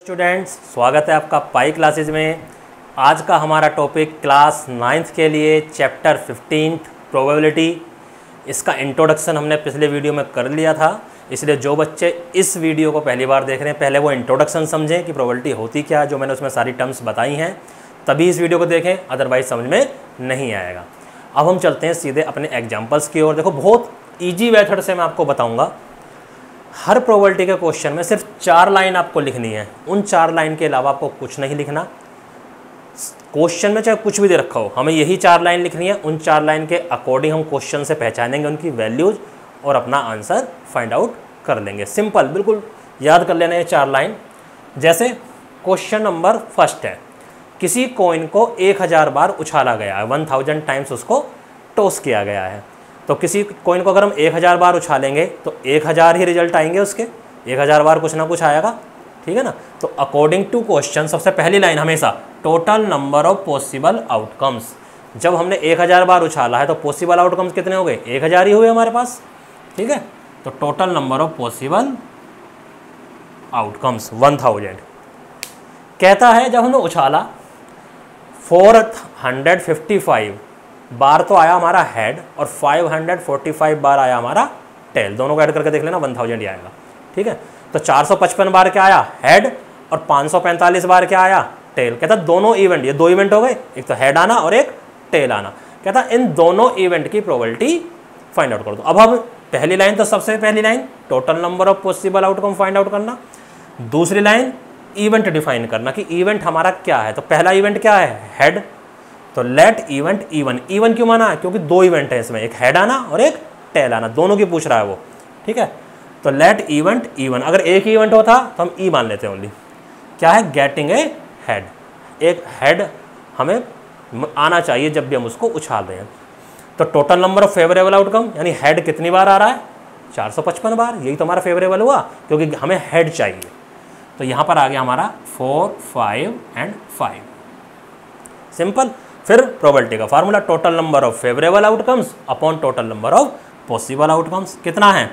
Students, स्वागत है आपका पाई क्लासेज में। आज का हमारा टॉपिक क्लास 9th के लिए चैप्टर 15 प्रोबेबिलिटी। इसका इंट्रोडक्शन हमने पिछले वीडियो में कर लिया था, इसलिए जो बच्चे इस वीडियो को पहली बार देख रहे हैं पहले वो इंट्रोडक्शन समझें कि प्रोबेबिलिटी होती क्या है, जो मैंने उसमें सारी टर्म्स बताई हैं, तभी इस वीडियो को देखें, अदरवाइज समझ में नहीं आएगा। अब हम चलते हैं सीधे अपने एग्जाम्पल्स की ओर। देखो, बहुत ईजी मेथड से मैं आपको बताऊँगा। हर प्रोबेबिलिटी के क्वेश्चन में सिर्फ 4 लाइन आपको लिखनी है, उन 4 लाइन के अलावा आपको कुछ नहीं लिखना। क्वेश्चन में चाहे कुछ भी दे रखा हो, हमें यही 4 लाइन लिखनी है। उन 4 लाइन के अकॉर्डिंग हम क्वेश्चन से पहचानेंगे उनकी वैल्यूज और अपना आंसर फाइंड आउट कर लेंगे। सिंपल, बिल्कुल याद कर लेना ये 4 लाइन। जैसे क्वेश्चन नंबर फर्स्ट है, किसी कॉइन को 1000 बार उछाला गया है, 1000 टाइम्स उसको टॉस किया गया है। तो किसी कॉइन को अगर हम 1000 बार उछालेंगे तो 1000 ही रिजल्ट आएंगे उसके, 1000 बार कुछ ना कुछ आएगा, ठीक है ना। तो अकॉर्डिंग टू क्वेश्चन सबसे पहली लाइन हमेशा total number of possible outcomes. जब हमने 1000 बार उछाला है तो पॉसिबल आउटकम्स कितने हो गए? 1000 ही हुए हमारे पास, ठीक है। तो total number of possible outcomes 1000 कहता है। जब हमने उछाला 455 बार तो आया हमारा हेड और 545 बार आया हमारा टेल, दोनों को ऐड करके देख लेना 1000 ही आएगा, ठीक है। तो 455 बार क्या आया? हेड। और 545 बार क्या आया? टेल। कहता दोनों इवेंट, ये 2 इवेंट हो गए, एक तो हेड आना और एक टेल आना। कहता इन दोनों इवेंट की प्रोबेबिलिटी फाइंड आउट कर दो। अब हम पहली लाइन, तो सबसे पहली line total number of possible outcome find out करना। दूसरी लाइन इवेंट डिफाइन करना कि इवेंट हमारा क्या है। तो पहला इवेंट क्या है? हेड। तो लेट इवेंट इवन। इवन क्यों माना है? क्योंकि 2 इवेंट है इसमें, एक हेड आना और एक टेल आना, दोनों की पूछ रहा है वो, ठीक है। तो लेट इवेंट इवन। अगर एक ही इवेंट होता तो हम ई मान लेते हैं ओनली। क्या है? Getting a head. एक हेड हमें आना चाहिए जब भी हम उसको उछाल रहे हैं। तो total number of favourable outcome, यानी हेड कितनी बार आ रहा है? 455 बार। यही तो हमारा फेवरेबल हुआ, क्योंकि हमें हेड चाहिए। तो यहाँ पर आ गया हमारा 4, 5 एंड 5। सिंपल। फिर प्रोबेबिलिटी का formula total number of favourable outcomes upon total number of possible outcomes. कितना है?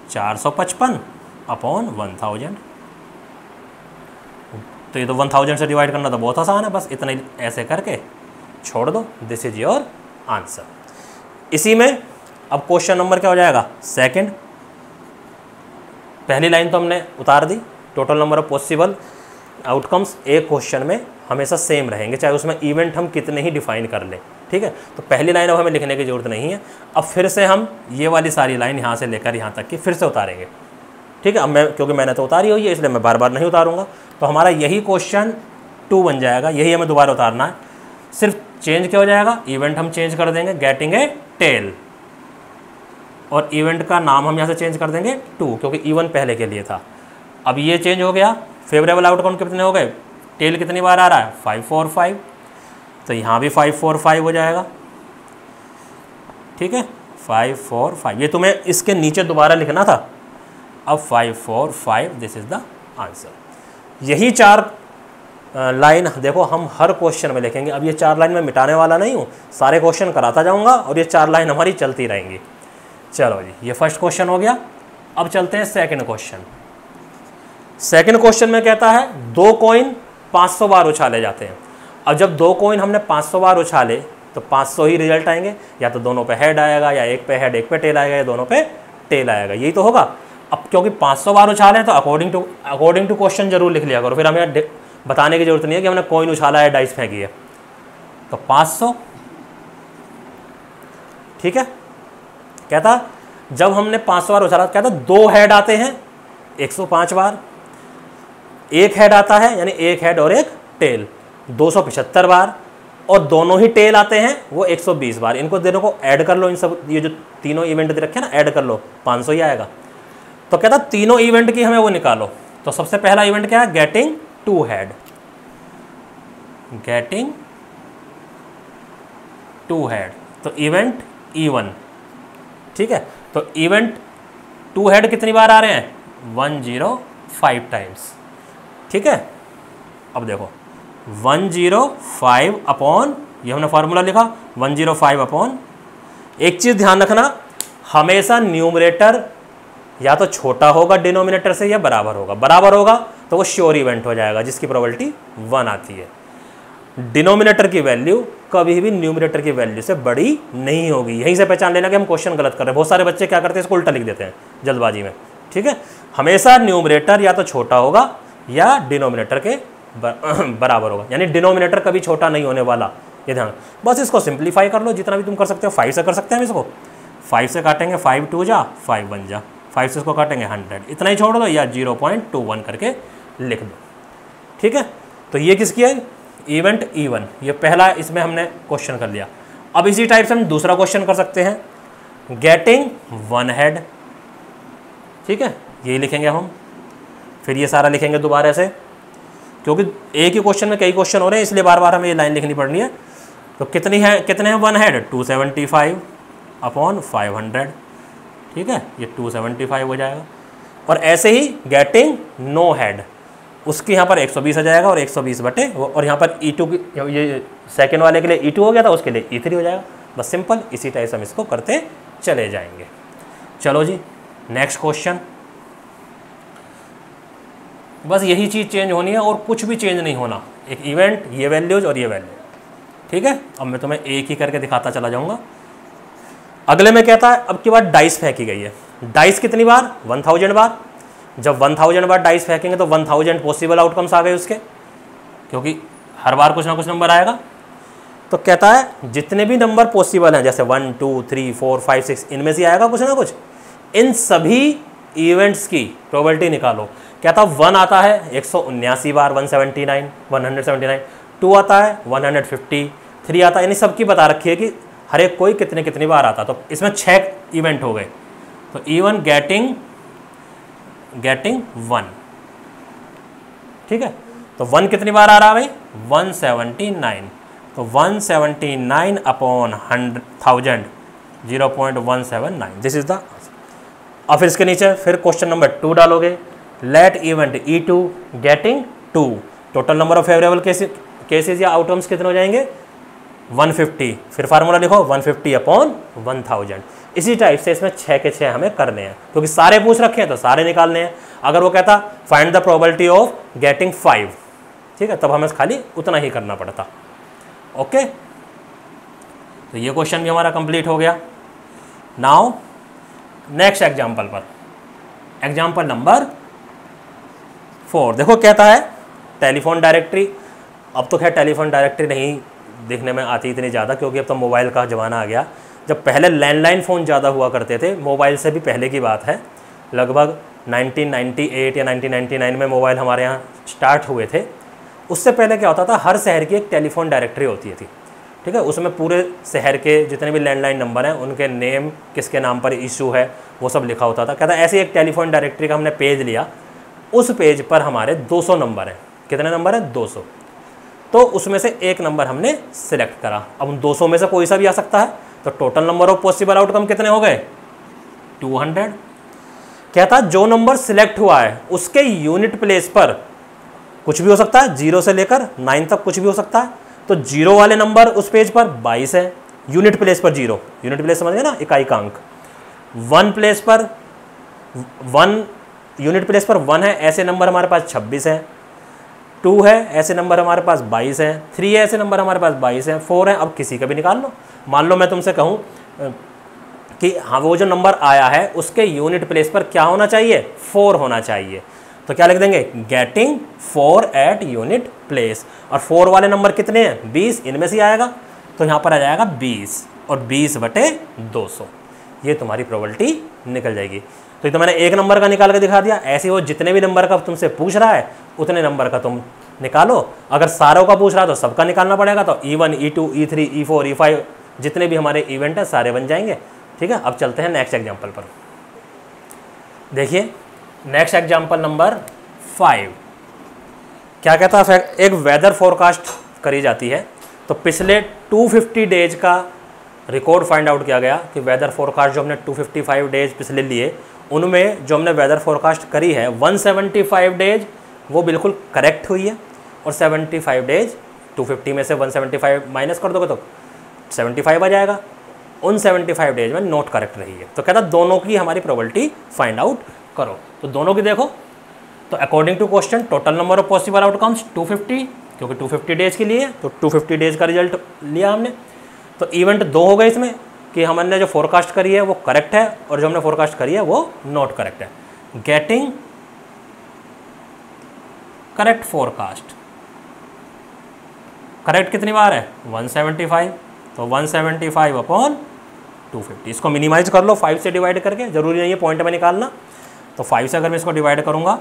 455 अपॉन 1000। तो ये तो 1000 से डिवाइड करना तो बहुत आसान है, बस इतना ही ऐसे करके छोड़ दो। This is your answer. इसी में अब क्वेश्चन नंबर क्या हो जाएगा? सेकंड। पहली लाइन तो हमने उतार दी, total number of possible outcomes एक क्वेश्चन में हमेशा सेम रहेंगे, चाहे उसमें इवेंट हम कितने ही डिफाइन कर लें, ठीक है। तो पहली लाइन अब हमें लिखने की जरूरत नहीं है। अब फिर से हम ये वाली सारी लाइन यहाँ से लेकर यहाँ तक की फिर से उतारेंगे, ठीक है। अब क्योंकि मैंने तो उतारी हुई है इसलिए मैं बार बार नहीं उतारूंगा। तो हमारा यही क्वेश्चन 2 बन जाएगा, यही हमें दोबारा उतारना है। सिर्फ चेंज क्या हो जाएगा? इवेंट हम चेंज कर देंगे, गेटिंग ए टेल, और इवेंट का नाम हम यहाँ से चेंज कर देंगे 2, क्योंकि इवन पहले के लिए था। अब ये चेंज हो गया। फेवरेबल आउटकम कितने हो गए? टेल कितनी बार आ रहा है? 545। तो यहाँ भी 545 हो जाएगा, ठीक है। 545, ये तुम्हें इसके नीचे दोबारा लिखना था। अब 545, दिस इज द आंसर। यही 4 लाइन देखो हम हर क्वेश्चन में लिखेंगे। अब ये 4 लाइन में मिटाने वाला नहीं हूँ, सारे क्वेश्चन कराता जाऊँगा और ये 4 लाइन हमारी चलती रहेंगी। चलो जी, ये फर्स्ट क्वेश्चन हो गया। अब चलते हैं सेकंड क्वेश्चन। सेकंड क्वेश्चन में कहता है 2 कॉइन 500 बार उछाले जाते हैं। अब जब 2 कॉइन हमने 500 बार उछाले तो 500 ही रिजल्ट आएंगे, या तो दोनों पे हेड आएगा, या एक पे हेड एक पे टेल आएगा, या दोनों पे टेल आएगा, यही तो होगा। अब क्योंकि 500 बार उछाले तो अकॉर्डिंग टू क्वेश्चन जरूर लिख लिया करो, फिर हमें बताने की जरूरत नहीं है कि हमने कॉइन उछाला है, डाइस फेंकी है। तो 500, ठीक है। कहता जब हमने 500 बार उछाला, कहता 2 हेड आते हैं 105 बार, एक हेड आता है यानी एक हेड और एक टेल 275 बार, और दोनों ही टेल आते हैं वो 120 बार। इनको दोनों को ऐड कर लो, इन सब ये जो तीनों इवेंट दे रखे हैं ना, ऐड कर लो, 500 ही आएगा। तो कहता तीनों इवेंट की हमें वो निकालो। तो सबसे पहला इवेंट क्या है? Getting 2 head, getting 2 head. तो इवेंट इवन, ठीक है। तो इवेंट 2 हेड कितनी बार आ रहे हैं? 105 टाइम्स, ठीक है। अब देखो 105 अपॉन, ये हमने फार्मूला लिखा 105 अपॉन। एक चीज़ ध्यान रखना, हमेशा न्यूमरेटर या तो छोटा होगा डिनोमिनेटर से या बराबर होगा। बराबर होगा तो वो श्योर इवेंट हो जाएगा जिसकी प्रोबेबिलिटी 1 आती है। डिनोमिनेटर की वैल्यू कभी भी न्यूमरेटर की वैल्यू से बड़ी नहीं होगी। यहीं से पहचान लेना कि हम क्वेश्चन गलत कर रहे हैं। बहुत सारे बच्चे क्या करते हैं, इसको उल्टा लिख देते हैं जल्दबाजी में। ठीक है, हमेशा न्यूमरेटर या तो छोटा होगा या डिनोमिनेटर के बराबर होगा, यानी डिनोमिनेटर कभी छोटा नहीं होने वाला, ये ध्यान। बस इसको सिंप्लीफाई कर लो जितना भी तुम कर सकते हो। 5 से कर सकते हैं हम इसको, 5 से काटेंगे 5 2 जा 5 1 जा, 5 से इसको काटेंगे 100, इतना ही छोड़ दो या 0.21 करके लिख दो। ठीक है, तो ये किसकी है, इवेंट E1, ये पहला इसमें हमने क्वेश्चन कर लिया। अब इसी टाइप से हम दूसरा क्वेश्चन कर सकते हैं, गेटिंग 1 हेड। ठीक है, यही लिखेंगे हम, फिर ये सारा लिखेंगे दोबारा से, क्योंकि एक ही क्वेश्चन में कई क्वेश्चन हो रहे हैं इसलिए बार बार हमें ये लाइन लिखनी पड़नी है। तो कितने हैं 1 हेड, 275 अपॉन 500। ठीक है, ये 275 हो जाएगा। और ऐसे ही गेटिंग नो हेड, उसकी यहाँ पर 120 आ जाएगा और 120 बटे, और यहाँ पर E2 की, ये सेकेंड वाले के लिए E2 हो गया था, उसके लिए E3 हो जाएगा। बस सिंपल इसी टाइप से हम इसको करते चले जाएंगे। चलो जी, नेक्स्ट क्वेश्चन। बस यही चीज़ चेंज होनी है और कुछ भी चेंज नहीं होना, एक इवेंट, ये वैल्यूज और ये वैल्यू। ठीक है, अब मैं तुम्हें एक ही करके दिखाता चला जाऊँगा। अगले में कहता है, अब की बार डाइस फेंकी गई है। डाइस कितनी बार, 1000 बार। जब 1000 बार डाइस फेंकेंगे तो 1000 पॉसिबल आउटकम्स आ गए उसके, क्योंकि हर बार कुछ ना कुछ नंबर आएगा। तो कहता है जितने भी नंबर पॉसिबल हैं, जैसे 1 2 3 4 5 6, इनमें से आएगा कुछ ना कुछ, इन सभी इवेंट्स की प्रोबेबिलिटी निकालो। कहता 1 आता है 179 बार, 179, 2 आता है 150, 3 आता है, यानी सबकी बता रखी है कि हर एक कोई कितनी बार आता। तो इसमें 6 इवेंट हो गए। तो E1 गेटिंग 1। ठीक है, तो 1 कितनी बार आ रहा है भाई, 179। तो 179 अपॉन 1000, 0.179, दिस इज द। अब फिर इसके नीचे फिर क्वेश्चन नंबर 2 डालोगे, let event E2 getting 2। Total number of favourable cases या आउटकम्स कितने हो जाएंगे, 150। फिर फार्मूला लिखो 150 अपॉन 1000। इसी टाइप से इसमें 6 के 6 हमें करने हैं, क्योंकि सारे पूछ रखे हैं तो सारे निकालने हैं। अगर वो कहता find the probability of getting 5, ठीक है, तब हमें खाली उतना ही करना पड़ता। ओके, तो ये क्वेश्चन भी हमारा कंप्लीट हो गया। नाउ नेक्स्ट एग्जाम्पल पर, एग्जाम्पल नंबर 4। देखो कहता है टेलीफोन डायरेक्टरी। अब तो खैर टेलीफोन डायरेक्टरी नहीं देखने में आती इतनी ज़्यादा, क्योंकि अब तो मोबाइल का ज़माना आ गया। जब पहले लैंडलाइन फ़ोन ज़्यादा हुआ करते थे, मोबाइल से भी पहले की बात है, लगभग 1998 या 1999 में मोबाइल हमारे यहाँ स्टार्ट हुए थे। उससे पहले क्या होता था, हर शहर की एक टेलीफोन डायरेक्टरी होती थी। ठीक है, उसमें पूरे शहर के जितने भी लैंडलाइन नंबर हैं, उनके नेम, किसके नाम पर इशू है, वो सब लिखा होता था। कहता है ऐसे एक टेलीफोन डायरेक्टरी का हमने पेज लिया, उस पेज पर हमारे 200 नंबर हैं। कितने नंबर हैं, 200। तो उसमें से एक नंबर हमने सिलेक्ट करा। अब उन 200 में से कोई सा भी आ सकता है, तो total number of possible outcome कितने हो गए, 200। कहता जो नंबर सिलेक्ट हुआ है उसके यूनिट प्लेस पर कुछ भी हो सकता है, 0 से लेकर 9 तक कुछ भी हो सकता है। तो 0 वाले नंबर उस पेज पर 22 है, यूनिट प्लेस पर 0, यूनिट प्लेस समझ गए ना, इकाई का अंक। 1 प्लेस पर 1, यूनिट प्लेस पर 1 है, ऐसे नंबर हमारे पास 26 है। 2 है, ऐसे नंबर हमारे पास 22 है। 3 है, ऐसे नंबर हमारे पास 22 है। 4 है, अब किसी का भी निकाल लो। मान लो मैं तुमसे कहूँ कि हाँ वो जो नंबर आया है उसके यूनिट प्लेस पर क्या होना चाहिए, 4 होना चाहिए। तो क्या लिख देंगे, गेटिंग 4 एट यूनिट प्लेस। और 4 वाले नंबर कितने हैं, 20, इनमें से आएगा। तो यहाँ पर आ जाएगा 20 और 20 बटे 200, ये तुम्हारी प्रोबेबिलिटी निकल जाएगी। तो ये तो मैंने एक नंबर का निकाल के दिखा दिया। ऐसे वो जितने भी नंबर का तुमसे पूछ रहा है उतने नंबर का तुम निकालो। अगर सारों का पूछ रहा है तो सबका निकालना पड़ेगा। तो E1, E2, E3, E4, E5 जितने भी हमारे इवेंट हैं सारे बन जाएंगे। ठीक है, अब चलते हैं नेक्स्ट एग्जाम्पल पर। देखिए नेक्स्ट एग्जाम्पल नंबर 5 क्या कहता है, एक वेदर फोरकास्ट करी जाती है। तो पिछले 250 डेज का रिकॉर्ड फाइंड आउट किया गया कि वेदर फोरकास्ट जो हमने 255 डेज पिछले लिए, उनमें जो हमने वेदर फोरकास्ट करी है 175 डेज वो बिल्कुल करेक्ट हुई है, और 75 डेज 250 में से 175 माइनस कर दोगे तो 75 आ जाएगा। उन 75 डेज में नोट करेक्ट रही है। तो कहता दोनों की हमारी प्रोबेबिलिटी फाइंड आउट करो। तो दोनों की देखो, तो according to question total number of possible outcomes 250, क्योंकि 250 डेज के लिए तो 250 डेज का रिजल्ट लिया हमने। तो इवेंट 2 हो गए इसमें कि हमने जो फोरकास्ट करी है वो करेक्ट है और जो हमने फोरकास्ट करी है वो नॉट करेक्ट है। गेटिंग करेक्ट फोरकास्ट, करेक्ट कितनी बार है 175, तो 175 अपॉन 250। इसको मिनिमाइज कर लो 5 से डिवाइड करके, जरूरी नहीं है पॉइंट में निकालना। तो 5 से अगर मैं इसको डिवाइड करूँगा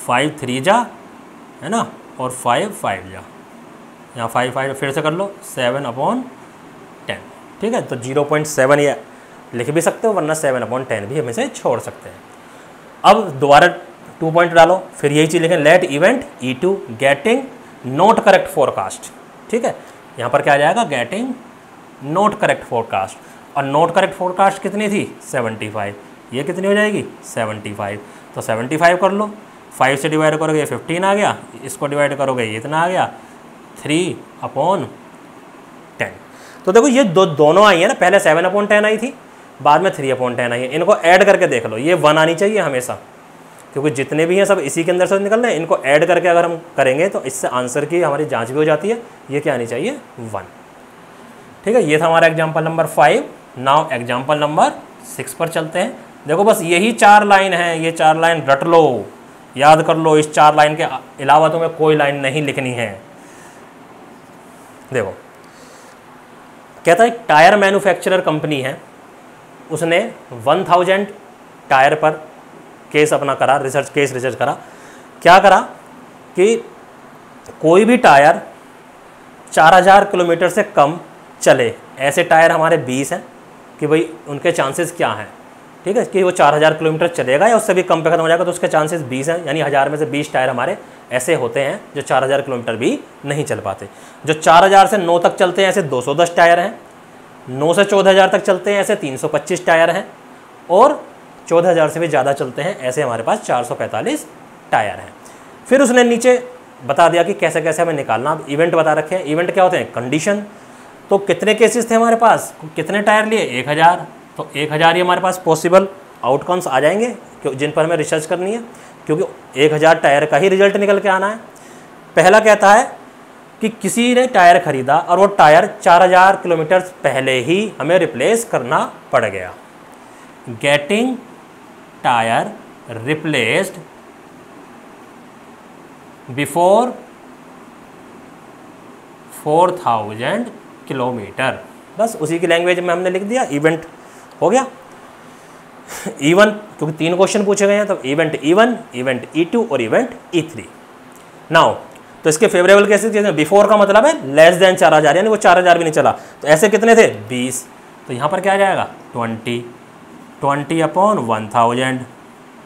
5 3 जा है ना, और 5 5 जा, यहाँ 5 5 फिर से कर लो 7 अपॉन 10, ठीक है। तो 0.7 या लिख भी सकते हो, वरना 7 अपॉन 10 भी हम इसे छोड़ सकते हैं। अब दोबारा 2 पॉइंट डालो, फिर यही चीज़ लिखें, let event E2 getting not correct forecast, ठीक है। यहाँ पर क्या आ जाएगा, गेटिंग नॉट करेक्ट फोरकास्ट, और नॉट करेक्ट फोरकास्ट कितनी थी 75, ये कितनी हो जाएगी 75। तो 75 कर लो, 5 से डिवाइड करोगे 15 आ गया, इसको डिवाइड करोगे ये इतना आ गया 3 अपॉन 10। तो देखो ये दोनों आई है ना, पहले 7 अपॉन 10 आई थी, बाद में 3 अपॉन 10 आई है। इनको ऐड करके देख लो, ये 1 आनी चाहिए हमेशा, क्योंकि जितने भी हैं सब इसी के अंदर से निकल रहे हैं। इनको ऐड करके अगर हम करेंगे तो इससे आंसर की हमारी जांच भी हो जाती है। ये क्या आनी चाहिए 1, ठीक है। ये था हमारा example number 5। Now example number 6 पर चलते हैं। देखो बस यही 4 लाइन है, ये 4 लाइन रट लो, याद कर लो। इस 4 लाइन के अलावा तुम्हें कोई लाइन नहीं लिखनी है। देखो कहता है टायर मैन्युफैक्चरर कंपनी है, उसने 1000 टायर पर केस अपना करा, रिसर्च करा। क्या करा कि कोई भी टायर 4000 किलोमीटर से कम चले, ऐसे टायर हमारे 20 हैं कि भाई उनके चांसेस क्या हैं, ठीक है, कि वो 4000 किलोमीटर चलेगा या उससे भी कम पे खत्म हो जाएगा, तो उसके चांसेस 20 हैं। यानी 1000 में से 20 टायर हमारे ऐसे होते हैं जो 4000 किलोमीटर भी नहीं चल पाते। जो 4000 से 9 तक चलते हैं ऐसे 210 टायर हैं, 9 से 14000 तक चलते हैं ऐसे 325 टायर हैं, और 14000 से भी ज़्यादा चलते हैं ऐसे हमारे पास 445 टायर हैं। फिर उसने नीचे बता दिया कि कैसे कैसे हमें निकालना। अब इवेंट बता रखे हैं। इवेंट क्या होते हैं, कंडीशन। तो कितने केसेस थे हमारे पास, कितने टायर लिए 1000, तो 1000 ही हमारे पास पॉसिबल आउटकम्स आ जाएंगे जिन पर हमें रिसर्च करनी है, क्योंकि 1000 टायर का ही रिजल्ट निकल के आना है। पहला कहता है कि किसी ने टायर खरीदा और वो टायर 4000 किलोमीटर पहले ही हमें रिप्लेस करना पड़ गया। Getting tyre replaced before 4000 kilometre. बस उसी की लैंग्वेज में हमने लिख दिया, इवेंट हो गया। E1 क्योंकि 3 क्वेश्चन पूछे गए हैं, तो इवेंट E1, इवेंट E2 और इवेंट E3। नाउ तो इसके फेवरेबल केसेस हैं। बिफोर का मतलब है लेस देन 4000, यानी वो 4000 भी नहीं चला। तो ऐसे कितने थे 20, तो यहाँ पर क्या आ जाएगा 20 अपॉन 1000,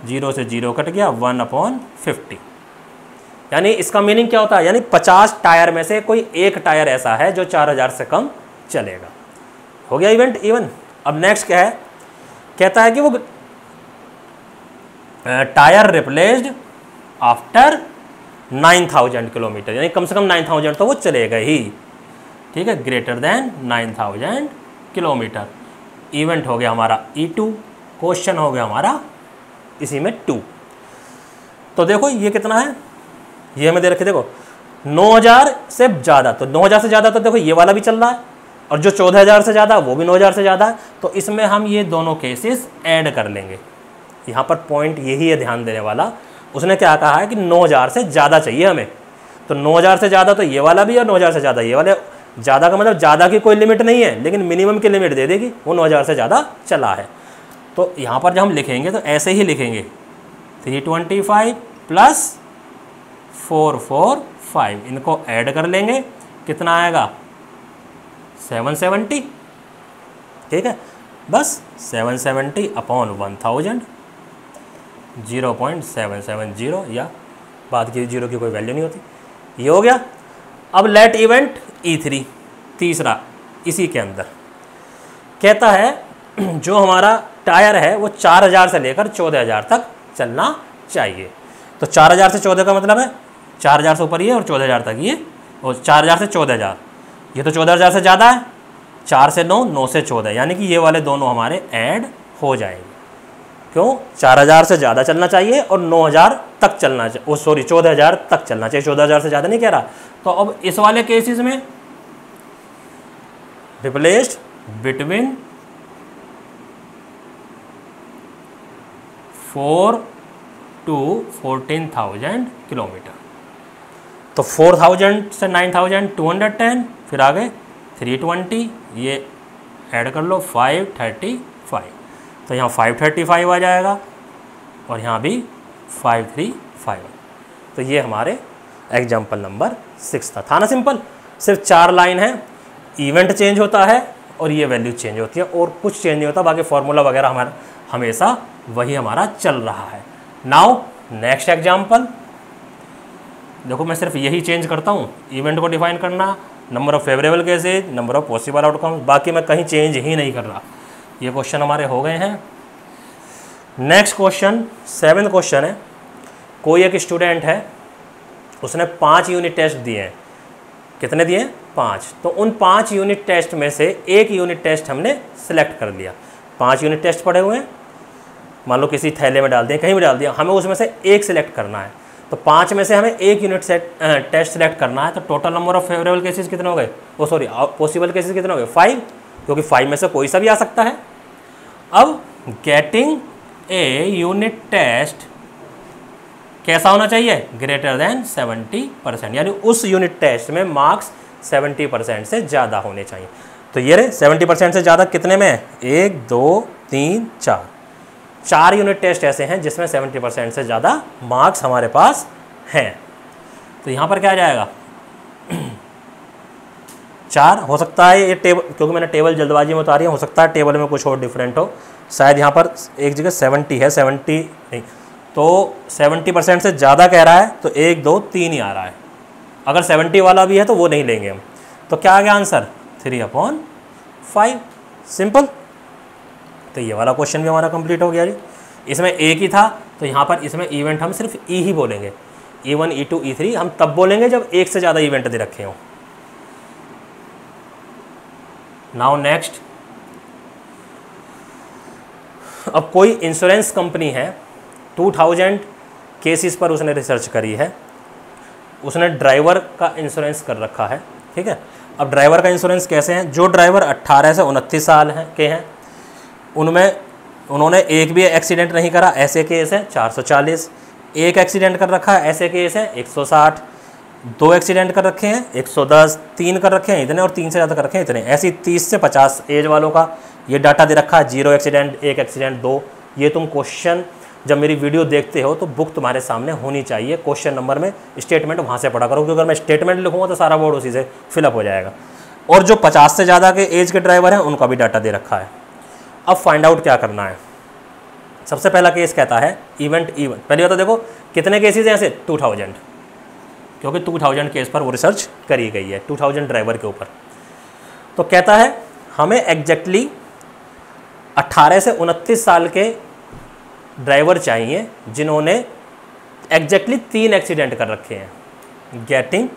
0 से 0 कट गया, 1 अपॉन 50। यानी इसका मीनिंग क्या होता है, यानी 50 टायर में से कोई एक टायर ऐसा है जो 4000 से कम चलेगा। हो गया इवेंट E1। अब नेक्स्ट क्या है, कहता है कि वो टायर रिप्लेस्ड आफ्टर 9000 किलोमीटर, यानी कम से कम 9000 तो वो चलेगा ही, ठीक है, ग्रेटर देन 9000 किलोमीटर। इवेंट हो गया हमारा E2, क्वेश्चन हो गया हमारा इसी में 2। तो देखो ये कितना है, ये हमें दे रखे, देखो 9000 से ज़्यादा, तो 9000 से ज़्यादा तो देखो ये वाला भी चल रहा है, और जो 14000 से ज़्यादा वो भी 9000 से ज़्यादा है। तो इसमें हम ये दोनों केसेस ऐड कर लेंगे। यहाँ पर पॉइंट यही है ध्यान देने वाला। उसने क्या कहा है कि 9000 से ज़्यादा चाहिए हमें, तो 9000 से ज़्यादा तो ये वाला भी, और 9000 से ज़्यादा ये वाले। ज़्यादा का मतलब ज़्यादा की कोई लिमिट नहीं है, लेकिन मिनिमम की लिमिट दे देगी, वो 9000 से ज़्यादा चला है। तो यहाँ पर जब हम लिखेंगे तो ऐसे ही लिखेंगे 325 प्लस 445, इनको ऐड कर लेंगे, कितना आएगा 770, ठीक है। बस 770 अपॉन 1000, 0.770, या बाद की 0 की कोई वैल्यू नहीं होती। ये हो गया। अब लेट इवेंट E3, तीसरा इसी के अंदर कहता है जो हमारा टायर है वो 4000 से लेकर 14000 तक चलना चाहिए। तो 4000 से 14 का मतलब है 4000 से ऊपर ये और 14000 तक ये, और 4000 से 14000, ये तो 14000 से ज़्यादा है। 4 से 9, 9 से 14, यानी कि ये वाले दोनों हमारे ऐड हो जाएंगे। क्यों? 4000 से ज़्यादा चलना चाहिए और 9000 तक चलना चाहिए, ओ सॉरी 14000 तक चलना चाहिए, 14000 से ज़्यादा नहीं कह रहा। तो अब इस वाले केसेस में रिप्लेस्ड बिटवीन 4 to 14,000 किलोमीटर। तो 4000 से 9210, फिर आगे 320, ये ऐड कर लो 535, तो यहाँ 535 आ जाएगा और यहाँ भी 535। तो ये हमारे एग्जाम्पल नंबर 6 था ना सिंपल। सिर्फ 4 लाइन है, इवेंट चेंज होता है और ये वैल्यू चेंज होती है और कुछ चेंज नहीं होता, बाकी फार्मूला वगैरह हमारा हमेशा वही हमारा चल रहा है। नाउ नेक्स्ट एग्जाम्पल देखो, मैं सिर्फ यही चेंज करता हूँ, इवेंट को डिफाइन करना, number of favourable cases, number of possible outcomes, बाकी मैं कहीं चेंज ही नहीं कर रहा। ये क्वेश्चन हमारे हो गए हैं। नेक्स्ट क्वेश्चन 7th क्वेश्चन है, कोई एक स्टूडेंट है, उसने 5 यूनिट टेस्ट दिए हैं। कितने दिए? 5। तो उन 5 यूनिट टेस्ट में से एक यूनिट टेस्ट हमने सेलेक्ट कर लिया। 5 यूनिट टेस्ट पड़े हुए हैं, मान लो किसी थैले में डाल दिए, कहीं भी डाल दिया, हमें उसमें से एक सिलेक्ट करना है। तो 5 में से हमें एक यूनिट टेस्ट सेलेक्ट करना है। तो total number of favourable cases कितने हो गए? ओ सॉरी पॉसिबल केसेस कितने हो गए? 5, क्योंकि 5 में से कोई सा भी आ सकता है। अब गेटिंग ए यूनिट टेस्ट कैसा होना चाहिए? ग्रेटर देन 70%, यानी उस यूनिट टेस्ट में मार्क्स 70% से ज़्यादा होने चाहिए। तो ये रहे 70% से ज़्यादा कितने में? 1 2 3 4, 4 यूनिट टेस्ट ऐसे हैं जिसमें 70% से ज़्यादा मार्क्स हमारे पास हैं। तो यहाँ पर क्या आ जाएगा? 4 हो सकता है ये टेबल, क्योंकि मैंने टेबल जल्दबाजी में उतारी है, हो सकता है टेबल में कुछ और डिफरेंट हो, शायद यहाँ पर एक जगह 70 है, 70 नहीं, तो 70% से ज़्यादा कह रहा है, तो 1 2 3 ही आ रहा है। अगर 70 वाला भी है तो वो नहीं लेंगे हम। तो क्या आ गया आंसर? 3/5, सिंपल। तो ये वाला क्वेश्चन भी हमारा कंप्लीट हो गया जी। इसमें एक ही था, तो यहाँ पर इसमें इवेंट हम सिर्फ ई ही बोलेंगे, E1 E2 E3 हम तब बोलेंगे जब एक से ज़्यादा इवेंट दे रखे हों। नाउ नेक्स्ट, अब कोई इंश्योरेंस कंपनी है, 2000 केसेस पर उसने रिसर्च करी है, उसने ड्राइवर का इंश्योरेंस कर रखा है, ठीक है। अब ड्राइवर का इंश्योरेंस कैसे हैं? जो ड्राइवर 18 से 29 साल के हैं, उनमें उन्होंने एक भी एक्सीडेंट नहीं करा, ऐसे केस हैं 440, एक एक्सीडेंट कर रखा है, ऐसे केस हैं 160, 2 एक्सीडेंट कर रखे हैं 110, 3 कर रखे हैं इतने और 3 से ज़्यादा कर रखे हैं इतने। ऐसी 30 से 50 एज वालों का ये डाटा दे रखा है, 0 एक्सीडेंट, 1 एक्सीडेंट, 2। ये तुम क्वेश्चन जब मेरी वीडियो देखते हो तो बुक तुम्हारे सामने होनी चाहिए, क्वेश्चन नंबर में स्टेटमेंट वहाँ से पढ़ा करो, क्योंकि अगर मैं स्टेटमेंट लिखूँगा तो सारा बोर्ड उसी से फिलअप हो जाएगा। और जो 50 से ज़्यादा के एज के ड्राइवर हैं उनका भी डाटा दे रखा है। अब फाइंड आउट क्या करना है? सबसे पहला केस कहता है इवेंट E1, पहले तो देखो कितने केसेस हैं ऐसे? 2000, क्योंकि 2000 केस पर वो रिसर्च करी गई है, 2000 ड्राइवर के ऊपर। तो कहता है हमें एग्जैक्टली 18 से 29 साल के ड्राइवर चाहिए जिन्होंने एग्जैक्टली 3 एक्सीडेंट कर रखे हैं। Getting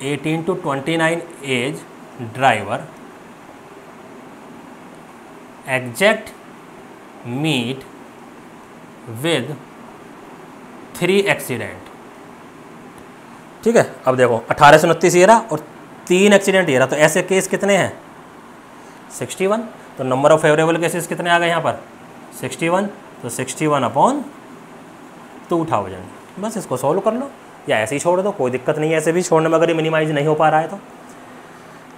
18 to 29 age driver exact meet with 3 accident, ठीक है। अब देखो 18 से 29 ये रहा और 3 एक्सीडेंट ये रहा, तो ऐसे केस कितने हैं? 61। तो नंबर ऑफ फेवरेबल केसेस कितने आ गए यहाँ पर? 61। तो 61/2000, बस इसको सॉल्व कर लो या ऐसे ही छोड़ दो, कोई दिक्कत नहीं है ऐसे भी छोड़ने में, अगर ये मिनिमाइज नहीं हो पा रहा है तो।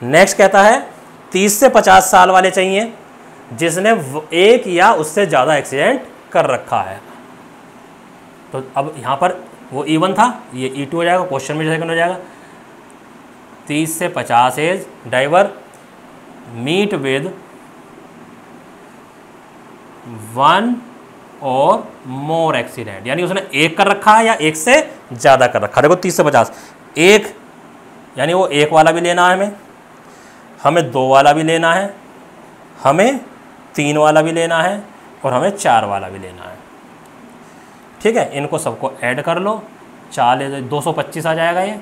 नेक्स्ट कहता है 30 से 50 साल वाले चाहिए जिसने एक या उससे ज़्यादा एक्सीडेंट कर रखा है। तो अब यहाँ पर वो E1 था, ये E2 हो जाएगा, क्वेश्चन में सेकंड हो जाएगा। 30 से 50 एज ड्राइवर मीट विद 1 और मोर एक्सीडेंट, यानी उसने एक कर रखा है या एक से ज़्यादा कर रखा है। देखो 30 से 50, एक यानी वो एक वाला भी लेना है हमें 2 वाला भी लेना है, हमें 3 वाला भी लेना है और हमें 4 वाला भी लेना है, ठीक है। इनको सबको ऐड कर लो, 225 आ जाएगा ये।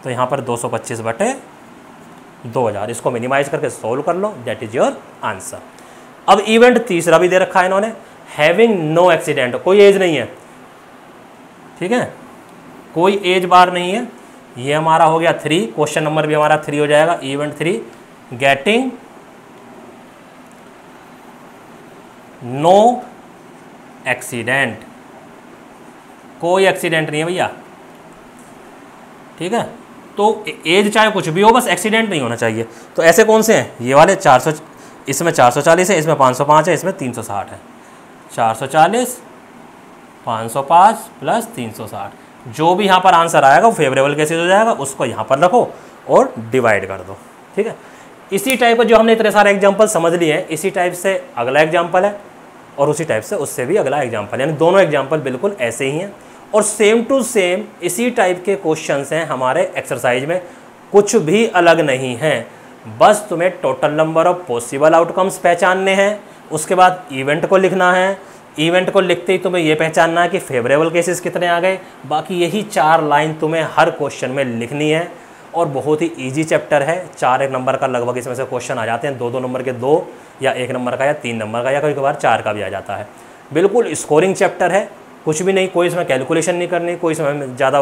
तो यहाँ पर 225/2000, इसको मिनिमाइज करके सोल्व कर लो, दैट इज़ योर आंसर। अब इवेंट तीसरा भी दे रखा है इन्होंने, हैविंग नो एक्सीडेंट, कोई एज नहीं है, ठीक है, कोई एज बार नहीं है। ये हमारा हो गया 3, क्वेश्चन नंबर भी हमारा 3 हो जाएगा। इवेंट 3, गेटिंग नो एक्सीडेंट, कोई एक्सीडेंट नहीं है भैया, ठीक है। तो एज चाहे कुछ भी हो, बस एक्सीडेंट नहीं होना चाहिए। तो ऐसे कौन से हैं, ये वाले 400, इसमें 440 है, इसमें 505 है, इसमें 360 है। 440 505 प्लस 360, जो भी यहाँ पर आंसर आएगा वो फेवरेबल केसेस हो जाएगा, उसको यहाँ पर रखो और डिवाइड कर दो, ठीक है। इसी टाइप का जो हमने इतने सारे एग्जाम्पल समझ लिए हैं, इसी टाइप से अगला एग्जाम्पल है और उसी टाइप से उससे भी अगला एग्जाम्पल, यानी दोनों एग्जाम्पल बिल्कुल ऐसे ही हैं और सेम टू सेम इसी टाइप के क्वेश्चंस हैं हमारे एक्सरसाइज में, कुछ भी अलग नहीं हैं। बस तुम्हें total number of possible outcomes पहचानने हैं, उसके बाद इवेंट को लिखना है, इवेंट को लिखते ही तुम्हें ये पहचानना है कि फेवरेबल केसेस कितने आ गए। बाकी यही 4 लाइन तुम्हें हर क्वेश्चन में लिखनी है और बहुत ही इजी चैप्टर है। 4 नंबर का लगभग इसमें से क्वेश्चन आ जाते हैं, 2-2 नंबर के 2 या 1 नंबर का या 3 नंबर का या कभी कभार 4 का भी आ जाता है। बिल्कुल स्कोरिंग चैप्टर है, कुछ भी नहीं, कोई इसमें कैलकुलेशन नहीं करनी, कोई इसमें ज़्यादा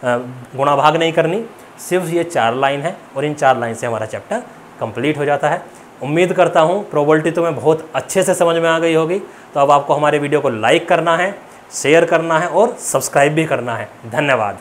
गुणा भाग नहीं करनी, सिर्फ ये 4 लाइन है और इन 4 लाइन से हमारा चैप्टर कंप्लीट हो जाता है। उम्मीद करता हूँ प्रोबेबिलिटी तुम्हें बहुत अच्छे से समझ में आ गई होगी। तो अब आपको हमारे वीडियो को लाइक करना है, शेयर करना है और सब्सक्राइब भी करना है। धन्यवाद।